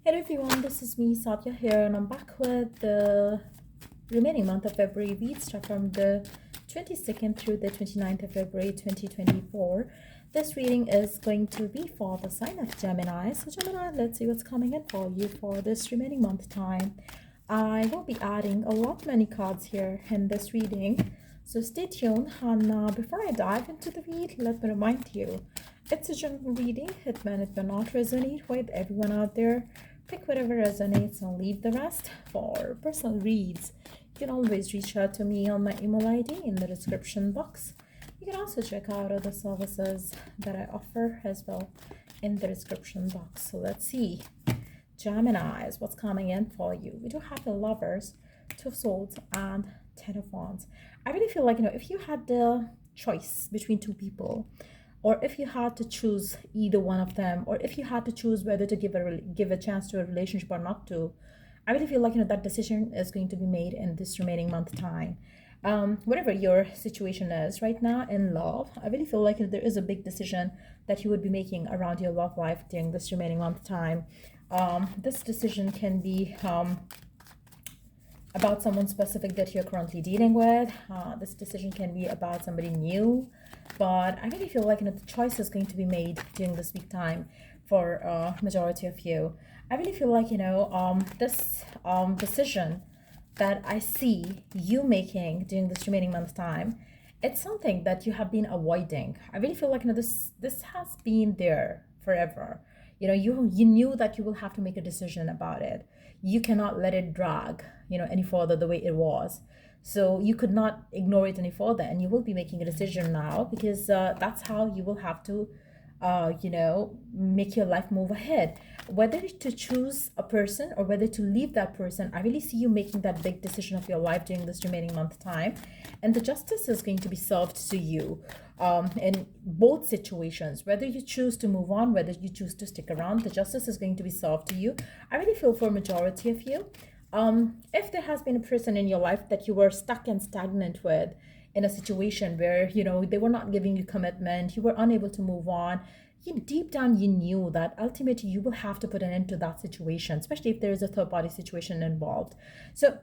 Hello everyone, this is me Sadia here, and I'm back with the remaining month of February read, start from the 22nd through the 29th of February 2024. This reading is going to be for the sign of Gemini. So Gemini, let's see what's coming in for you for this remaining month time. I will be adding many cards here in this reading, so stay tuned. And before I dive into the read, let me remind you, it's a general reading. It may not resonate with everyone out there. Pick whatever resonates and leave the rest. For personal reads, you can always reach out to me on my email ID in the description box. You can also check out other services that I offer as well in the description box. So let's see. Geminis, what's coming in for you? We do have the Lovers, Two of Swords, and Ten of Wands. I really feel like, if you had the choice between two people, or if you had to choose either one of them, or if you had to choose whether to give a chance to a relationship or not to, I really feel like that decision is going to be made in this remaining month time. Whatever your situation is right now in love, I really feel like there is a big decision that you would be making around your love life during this remaining month time. This decision can be about someone specific that you're currently dealing with. This decision can be about somebody new, but I really feel like the choice is going to be made during this week time for majority of you. I really feel like this decision that I see you making during this remaining month time, it's something that you have been avoiding. I really feel like this has been there forever. You knew that you will have to make a decision about it. You cannot let it drag any further the way it was. So you could not ignore it any further, and you will be making a decision now, because that's how you will have to make your life move ahead. Whether to choose a person or whether to leave that person, I really see you making that big decision of your life during this remaining month time, and the justice is going to be served to you in both situations. Whether you choose to move on, whether you choose to stick around, the justice is going to be served to you. I really feel for a majority of you, if there has been a person in your life that you were stuck and stagnant with, in a situation where they were not giving you commitment, you were unable to move on, deep down you knew that ultimately you will have to put an end to that situation, especially if there is a third party situation involved. So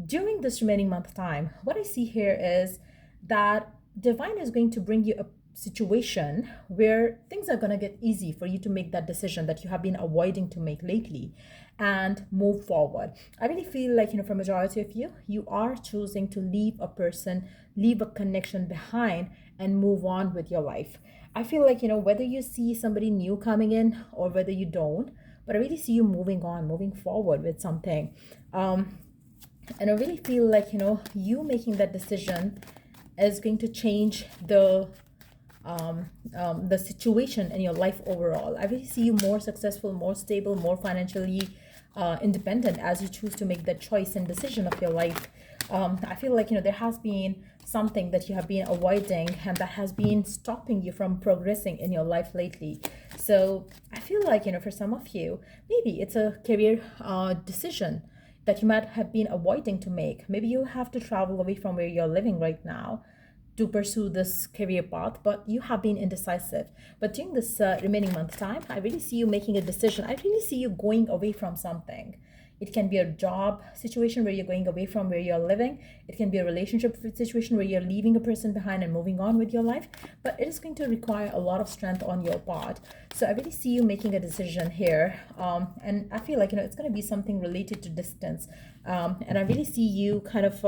during this remaining month time, what I see here is that divine is going to bring you a situation where things are going to get easy for you to make that decision that you have been avoiding to make lately and move forward. I really feel like for majority of you, you are choosing to leave a person, leave a connection behind, and move on with your life. I feel like whether you see somebody new coming in or whether you don't, but I really see you moving on, moving forward with something. And I really feel like you making that decision is going to change the situation in your life overall. I really see you more successful, more stable, more financially independent as you choose to make that choice and decision of your life. I feel like there has been something that you have been avoiding and that has been stopping you from progressing in your life lately. So I feel like for some of you, maybe it's a career decision that you might have been avoiding to make. Maybe you have to travel away from where you're living right now to pursue this career path, but you have been indecisive. But during this remaining month time, I really see you making a decision. I really see you going away from something. It can be a job situation where you're going away from where you're living. It can be a relationship situation where you're leaving a person behind and moving on with your life. But it is going to require a lot of strength on your part. So I really see you making a decision here. And I feel like, it's going to be something related to distance. And I really see you kind of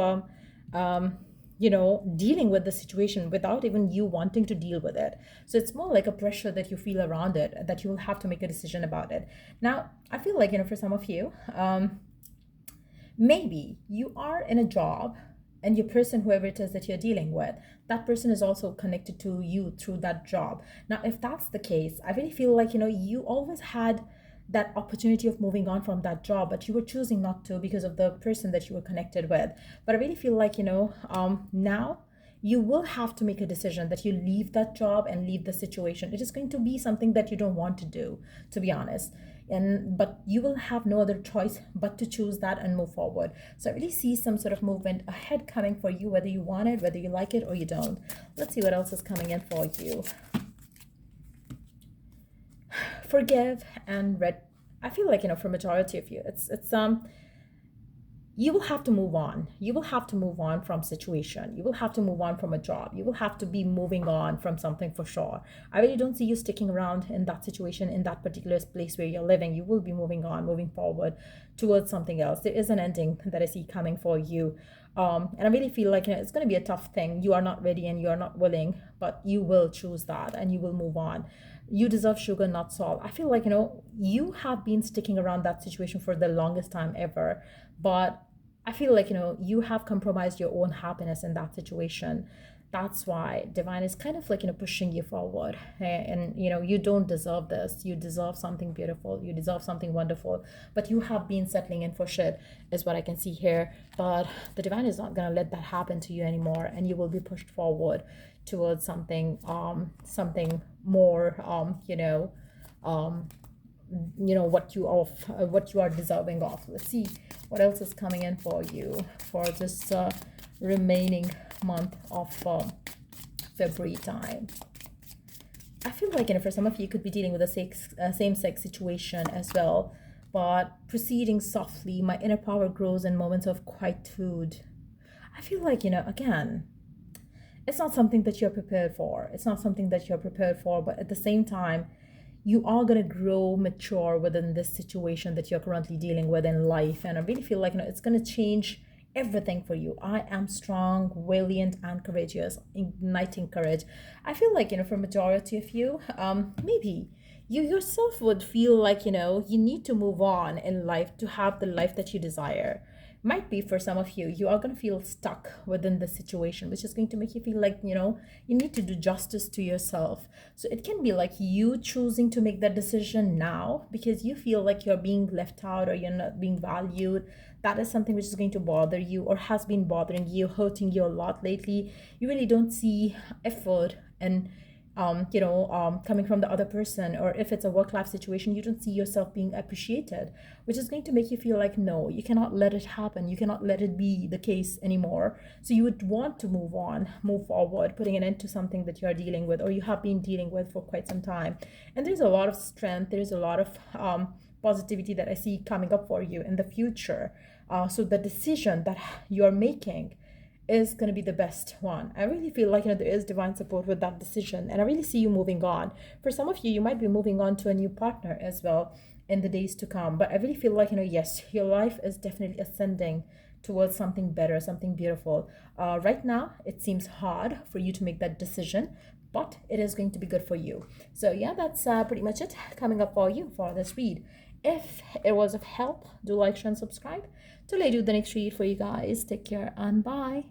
dealing with the situation without even you wanting to deal with it. So it's more like a pressure that you feel around it, that you will have to make a decision about it. Now, I feel like, for some of you, maybe you are in a job and your person, whoever it is that you're dealing with, that person is also connected to you through that job. Now, if that's the case, I really feel like, you always had that opportunity of moving on from that job, but you were choosing not to because of the person that you were connected with. But I really feel like now you will have to make a decision that you leave that job and leave the situation. It is going to be something that you don't want to do, to be honest, but you will have no other choice but to choose that and move forward. So I really see some sort of movement ahead coming for you, whether you want it, whether you like it or you don't. Let's see what else is coming in for you. Forgive and I feel like, for majority of you, it's you will have to move on. You will have to move on from situation. You will have to move on from a job. You will have to be moving on from something for sure. I really don't see you sticking around in that situation, in that particular place where you're living. You will be moving on, moving forward towards something else. There is an ending that I see coming for you. And I really feel like, it's going to be a tough thing. You are not ready and you are not willing, but you will choose that and you will move on. You deserve sugar, not salt. I feel like, you have been sticking around that situation for the longest time ever, but I feel like, you have compromised your own happiness in that situation. That's why divine is kind of like, pushing you forward. And, you don't deserve this. You deserve something beautiful. You deserve something wonderful. But you have been settling in for shit, is what I can see here. But the divine is not going to let that happen to you anymore. And you will be pushed forward towards something more, what you are deserving of. Let's see what else is coming in for you for this remaining month of February time. I feel like, for some of you, could be dealing with a same-sex situation as well, but proceeding softly. My inner power grows in moments of quietude. I feel like, again, it's not something that you're prepared for. It's not something that you're prepared for, but at the same time, you are going to grow mature within this situation that you're currently dealing with in life. And I really feel like, it's going to change everything for you. I am strong, valiant, and courageous, igniting courage. I feel like, for majority of you, maybe you yourself would feel like, you need to move on in life to have the life that you desire. Might be for some of you, you are going to feel stuck within the situation, which is going to make you feel like, you need to do justice to yourself. So it can be like you choosing to make that decision now because you feel like you're being left out or you're not being valued. That is something which is going to bother you or has been bothering you, hurting you a lot lately. You really don't see effort and coming from the other person, or if it's a work-life situation, you don't see yourself being appreciated, which is going to make you feel like, no, you cannot let it happen. You cannot let it be the case anymore. So you would want to move on, move forward, putting an end to something that you are dealing with or you have been dealing with for quite some time. And there's a lot of strength. There's a lot of positivity that I see coming up for you in the future. So the decision that you're making is going to be the best one. I really feel like, there is divine support with that decision, and I really see you moving on. For some of you, you might be moving on to a new partner as well in the days to come, but I really feel like, yes, your life is definitely ascending towards something better, something beautiful. Right now it seems hard for you to make that decision, but it is going to be good for you. So yeah, that's pretty much it coming up for you for this read. If it was of help, do like, share, and subscribe till I do the next read for you guys. Take care and bye.